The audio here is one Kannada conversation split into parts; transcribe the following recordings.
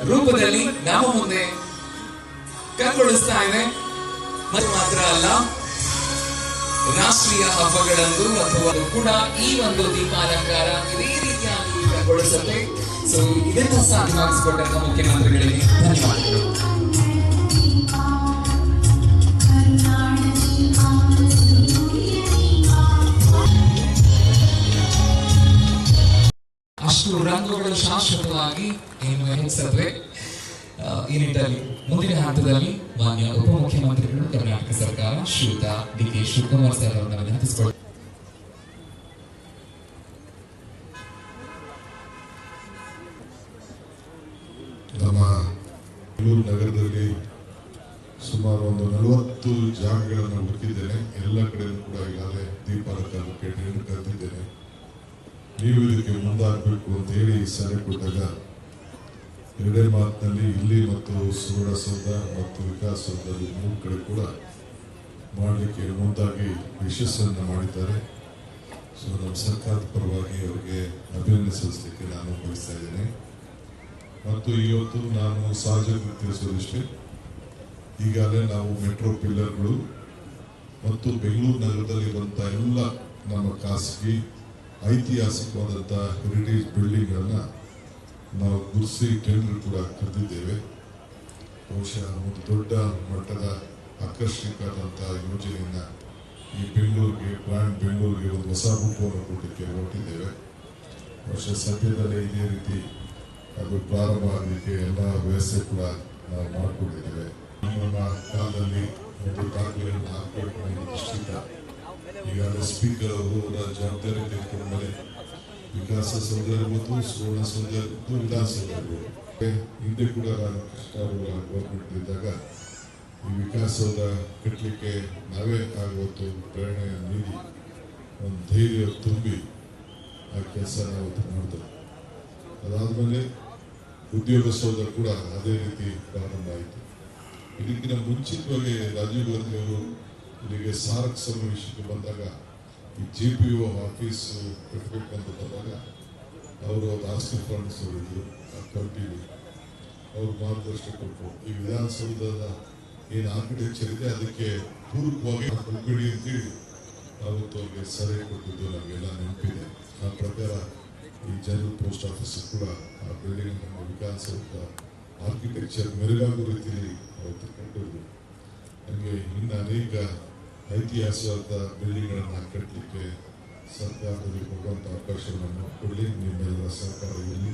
ರೂಪದಲ್ಲಿ ನಮ್ಮ ಮುಂದೆ ಕಂಗೊಳಿಸ್ತಾ ಇದೆ. ಮತ್ತು ಮಾತ್ರ ಅಲ್ಲ, ರಾಷ್ಟ್ರೀಯ ಹಬ್ಬಗಳಂದು ಅಥವಾ ಕೂಡ ಈ ಒಂದು ದೀಪಾಲಂಕಾರ ಇದೇ ರೀತಿಯಾಗಿ ಕಂಗೊಳಿಸುತ್ತೆ. ಸೊ ಇದನ್ನು ಸಾಧ್ಯವಾಗಿಸಿಕೊಟ್ಟಂತ ಮುಖ್ಯಮಂತ್ರಿಗಳಿಗೆ ಧನ್ಯವಾದಗಳು. ಅಷ್ಟು ರಂಗುಗಳು ಶಾಶ್ವತವಾಗಿ ಏನು ಹೆಚ್ಚಿಸತ್ವೆ. ಈ ನಿಟ್ಟಿನಲ್ಲಿ ಮುಂದಿನ ಹಂತದಲ್ಲಿ ಮಾನ್ಯ ಉಪಮುಖ್ಯಮಂತ್ರಿಗಳು ಕರ್ನಾಟಕ ಸರ್ಕಾರ ಶ್ರೀಯುತ ಡಿ.ಕೆ. ಶಿವಕುಮಾರ್ ಸರ್ ಅವರನ್ನು ವಿನಂತಿಸಿಕೊಳ್ಳಿ. ನಮ್ಮ ಬೆಂಗಳೂರು ನಗರದಲ್ಲಿ ಸುಮಾರು ಒಂದು 40 ಜಾಗಗಳನ್ನು ಹುಡುಕಿದ್ದೇನೆ. ಎಲ್ಲ ಕಡೆಯೂ ಕೂಡ ಈಗಾಗಲೇ ದೀಪಾಲಂಕಾರಕ್ಕೆ ಟೆಂಡರ್ ಕರೆದಿದ್ದೇನೆ. ನೀವು ಇದಕ್ಕೆ ಮುಂದಾಗಬೇಕು ಅಂತ ಹೇಳಿ ಸಲಹೆ ಕೊಟ್ಟಾಗ ಎರಡೇ ಮಾತಿನಲ್ಲಿ ಇಲ್ಲಿ ಮತ್ತು ಸುವರ್ಣಸೌಧ ಮತ್ತು ವಿಕಾಸಸೌಧದಲ್ಲಿ 3 ಕಡೆ ಕೂಡ ಮಾಡಲಿಕ್ಕೆ ಮುಂದಾಗಿ ಯಶಸ್ಸನ್ನು ಮಾಡಿದ್ದಾರೆ. ಸೊ ನಮ್ಮ ಸರ್ಕಾರದ ಪರವಾಗಿ ಅವರಿಗೆ ಅಭಿನಂದನೆ ಸಲ್ಲಿಸಲಿಕ್ಕೆ ನಾನು ಬಯಸ್ತಾ ಇದ್ದೇನೆ. ಮತ್ತು ಇವತ್ತು ನಾನು ಸಹಜವಾಗಿ ತಿಳಿಸೋದಿಷ್ಟೇ, ಈಗಾಗಲೇ ನಾವು ಮೆಟ್ರೋ ಪಿಲ್ಲರ್ಗಳು ಮತ್ತು ಬೆಂಗಳೂರು ನಗರದಲ್ಲಿರುವಂಥ ಎಲ್ಲ ನಮ್ಮ ಖಾಸಗಿ ಐತಿಹಾಸಿಕವಾದಂಥ ಹೆರಿಟೇಜ್ ಬಿಲ್ಡಿಂಗ್ಗಳನ್ನು ನಾವು ಗುರುಸಿ ಟೆಂಡರ್ ಕೂಡ ಕರೆದಿದ್ದೇವೆ. ಬಹುಶಃ ಒಂದು ದೊಡ್ಡ ಮಟ್ಟದ ಆಕರ್ಷಕವಾದಂಥ ಯೋಜನೆಯನ್ನು ಈ ಬೆಂಗಳೂರಿಗೆ, ಬ್ರ್ಯಾಂಡ್ ಬೆಂಗಳೂರಿಗೆ ಒಂದು ಹೊಸ ರೂಪವನ್ನು ಕೊಡಲಿಕ್ಕೆ ಹೊರಟಿದ್ದೇವೆ. ಬಹುಶಃ ಸದ್ಯದಲ್ಲೇ ಇದೇ ರೀತಿ ಅದು ಪ್ರಾರಂಭ ಆಗಲಿಕ್ಕೆ ಎಲ್ಲ ವ್ಯವಸ್ಥೆ ಕೂಡ ನಾವು ಮಾಡಿಕೊಂಡಿದ್ದೇವೆ. ನಮ್ಮ ಕಾಲದಲ್ಲಿ ಒಂದು ದಾಖಲೆಯನ್ನು ಹಾಕಬೇಕು ಅನ್ನೋ ದೃಷ್ಟಿಯಿಂದ ಈಗಾಗಲೇ ಸ್ಪೀಕರ್ ಅವರು ಜವಾಬ್ದಾರಿ ತೆಗೆದುಕೊಂಡ ಮೇಲೆ ವಿಕಾಸಸೌಧ ಇರ್ಬೋದು, ಸುವರ್ಣಸೌಧ ಇರ್ಬೋದು, ವಿಧಾನಸೌಧ ಇರ್ಬೋದು, ಹಿಂದೆ ಕೂಡ ಕೃಷ್ಣ ಅವರ ಗೌರ್ಮೆಂಟ್ ಇದ್ದಾಗ ಈ ವಿಕಾಸಸೌಧ ಕಟ್ಟಲಿಕ್ಕೆ ನಾವೇ ಆಗುವತ್ತು ಪ್ರೇರಣೆ ನೀಡಿ ಒಂದು ಧೈರ್ಯ ತುಂಬಿ ಆ ಕೆಲಸ ನಾವು ಮಾಡಿದೆವು. ಅದಾದಮೇಲೆ ಉದ್ಯೋಗ ಸೌಧ ಕೂಡ ಅದೇ ರೀತಿ ಪ್ರಾರಂಭ ಆಯಿತು. ಇದಕ್ಕಿಂತ ಮುಂಚಿತವಾಗಿ ರಾಜೀವ್ ಗಾಂಧಿ ಅವರು ಇಲ್ಲಿಗೆ ಸಾರ್ಕ್ ಸಮಾವೇಶಕ್ಕೆ ಬಂದಾಗ ಈ JPO ಆಫೀಸ್ ಕಟ್ಟಬೇಕಂತ ಬಂದಾಗ ಅವರು ಆಸ್ತಿ ಫಂಡ್ಸ್ ಇದ್ರು, ಆ ಕಮಿಟಿಲಿ ಅವರು ಮಾರ್ಗದರ್ಶನ ಕೊಟ್ಟರು. ಈ ವಿಧಾನಸೌಧದ ಏನು ಆರ್ಕಿಟೆಕ್ಚರ್ ಇದೆ ಅದಕ್ಕೆ ಪೂರಕವಾಗಿ ಕೊಡಿ ಅಂತೇಳಿ ಅವತ್ತು ಅವ್ರಿಗೆ ಸಲಹೆ ಕೊಟ್ಟಿದ್ದು ನಮಗೆಲ್ಲ ನೆನಪಿದೆ. ಆ ಪ್ರಕಾರ ಈ ಜನರಲ್ ಪೋಸ್ಟ್ ಆಫೀಸ್ ಕೂಡ ಆ ಬಿಲ್ಡಿಂಗ್ ನಮ್ಮ ವಿಕಾಸಸೌಧ ಆರ್ಕಿಟೆಕ್ಚರ್ ಮೆರುಗಾಗುವ ರೀತಿಯಲ್ಲಿ ಅವತ್ತು ಕಟ್ಟಿದ್ರು. ನಮಗೆ ಇನ್ನು ಅನೇಕ ಐತಿಹಾಸಿಕವಾದ ಬಿಲ್ಡಿಂಗ್ಗಳನ್ನು ಕಟ್ಟಲಿಕ್ಕೆ ಸರ್ಕಾರದಲ್ಲಿ ಹೋಗುವಂಥ ಅವಕಾಶವನ್ನು ಕೊಡಲಿ, ನಿಮ್ಮೆಲ್ಲರ ಸಹಕಾರ ಇರಲಿ.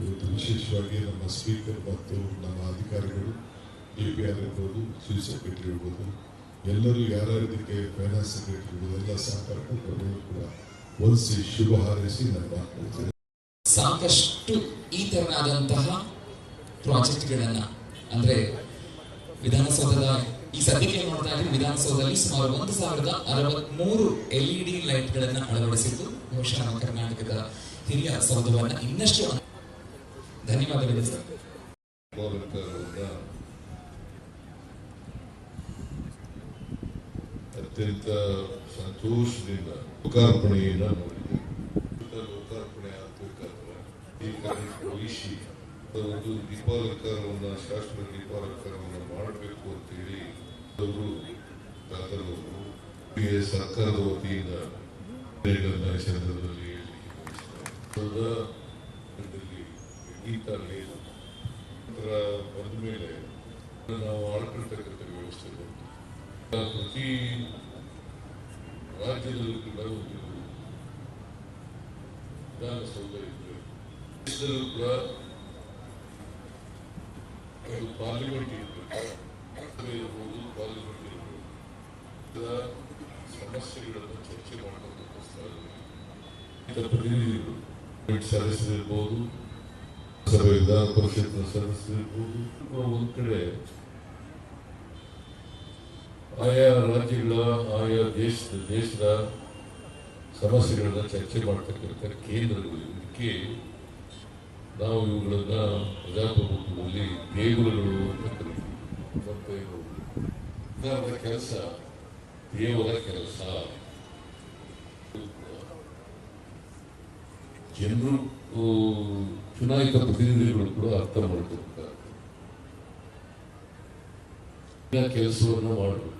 ಇವತ್ತು ವಿಶೇಷವಾಗಿ ನಮ್ಮ ಸ್ಪೀಕರ್ ಮತ್ತು ನಮ್ಮ ಅಧಿಕಾರಿಗಳು, DPR ಇರ್ಬೋದು, ಚೀಫ್ ಸೆಕ್ರೆಟರಿ ಇರ್ಬೋದು, ಎಲ್ಲರೂ ಯಾರ್ಯಾರು ಇದಕ್ಕೆ ಫೈನಾನ್ಸ್ ಸೆಕ್ರೆಟರಿ ಇರ್ಬೋದು, ಎಲ್ಲ ಸಹಕಾರ ಕೊಟ್ಟರು ಕೂಡ ಹೊಲಿಸಿ ಶುಭ ಹಾರೈಸಿ ನನ್ನ ಸಾಕಷ್ಟು ಈ ತರನಾದಂತಹ ಪ್ರಾಜೆಕ್ಟ್ಗಳನ್ನ ಅಂದ್ರೆ ವಿಧಾನಸೌಧದ ಈ ಸದ್ಯಕ್ಕೆ ನೋಡ್ತಾ ಇದ್ರೆ ವಿಧಾನಸೌಧದಲ್ಲಿ ಸುಮಾರು 1063 LED ಲೈಟ್ಗಳನ್ನು ಅಳವಡಿಸಿದ್ದು ಬಹುಶಃ ನಮ್ಮ ಕರ್ನಾಟಕದ ಹಿರಿಯ ಸೌಧವನ್ನ ಇನ್ನಷ್ಟು ಧನ್ಯವಾದಗಳು ಸರ್. ಅತ್ಯಂತ ಸಂತೋಷದಿಂದ ಲೋಕಾರ್ಪಣೆಯನ್ನು ನೋಡಿದೆ. ಲೋಕಾರ್ಪಣೆ ಆಗಬೇಕಾದ್ರೆ ಈ ವಹಿಸಿ ಒಂದು ದೀಪಾಲಂಕಾರವನ್ನು, ಶಾಸ್ತ್ರ ದೀಪಾಲಂಕಾರವನ್ನು ಮಾಡಬೇಕು ಅಂತ ಹೇಳಿ ಅವರು ಸರ್ಕಾರದ ವತಿಯಿಂದ ಸಂದರ್ಭದಲ್ಲಿ ಗೀತ ಬಂದ ಮೇಲೆ ನಾವು ಆಡ್ಕೊಳ್ತಕ್ಕಂಥ ವ್ಯವಸ್ಥೆ ಪ್ರತಿ ರಾಜ್ಯದಲ್ಲೂ ಕೂಡ ಒಂದು ವಿಧಾನಸೌಧ ಇದ್ದರೆ ದೇಶದಲ್ಲೂ ಕೂಡ ಅದು ಪಾರ್ಲಿಮೆಂಟ್ ಇರಬಹುದು, ಪಾರ್ಲಿಮೆಂಟ್ ಇರಬಹುದು, ಸಮಸ್ಯೆಗಳನ್ನು ಚರ್ಚೆ ಮಾಡಬೇಕಾದ ಪ್ರತಿನಿಧಿಗಳು ಸದಸ್ಯರಿರ್ಬೋದು, ಸಭೆ ವಿಧಾನ ಪರಿಷತ್ನ ಸದಸ್ಯರಿರ್ಬೋದು, ಒಂದು ಕಡೆ ಆಯಾ ರಾಜ್ಯಗಳ, ಆಯಾ ದೇಶದ ಸಮಸ್ಯೆಗಳನ್ನ ಚರ್ಚೆ ಮಾಡ್ತಕ್ಕಂಥ ಕೇಂದ್ರಗಳು. ಇದಕ್ಕೆ ನಾವು ಇವುಗಳನ್ನ ಪ್ರಜಾಪ್ರಭುತ್ವದಲ್ಲಿ ದೇಗುಲಗಳು ಅಂತ ಕರೀತೀವಿ. ಕೆಲಸ ದೇವರ ಕೆಲಸ. ಜನರು ಚುನಾಯಿತ ಪ್ರತಿನಿಧಿಗಳು ಕೂಡ ಅರ್ಥ ಮಾಡ್ಕೊಳ್ತಾರೆ. ಕೆಲಸವನ್ನ ಮಾಡಬೇಕು.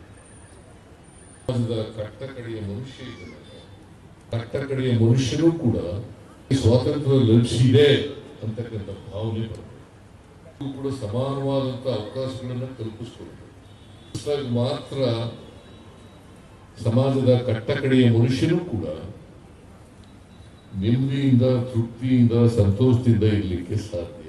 ಸಮಾಜದ ಕಟ್ಟಕಡೆಯ ಮನುಷ್ಯ ಇದ್ದಾನೆ, ಕಟ್ಟಕಡೆಯ ಮನುಷ್ಯನೂ ಕೂಡ ಸ್ವಾತಂತ್ರ್ಯ ಲಭಿಸಿದೆ ಅಂತಕ್ಕಂಥ ಭಾವನೆ ಬರಬೇಕು. ಕೂಡ ಸಮಾನವಾದಂಥ ಅವಕಾಶಗಳನ್ನು ಕಲ್ಪಿಸ್ಕೊಳ್ಬೇಕು. ಮಾತ್ರ ಸಮಾಜದ ಕಟ್ಟಕಡೆಯ ಮನುಷ್ಯನೂ ಕೂಡ ನೆಮ್ಮದಿಯಿಂದ, ತೃಪ್ತಿಯಿಂದ, ಸಂತೋಷದಿಂದ ಇರಲಿಕ್ಕೆ ಸಾಧ್ಯ.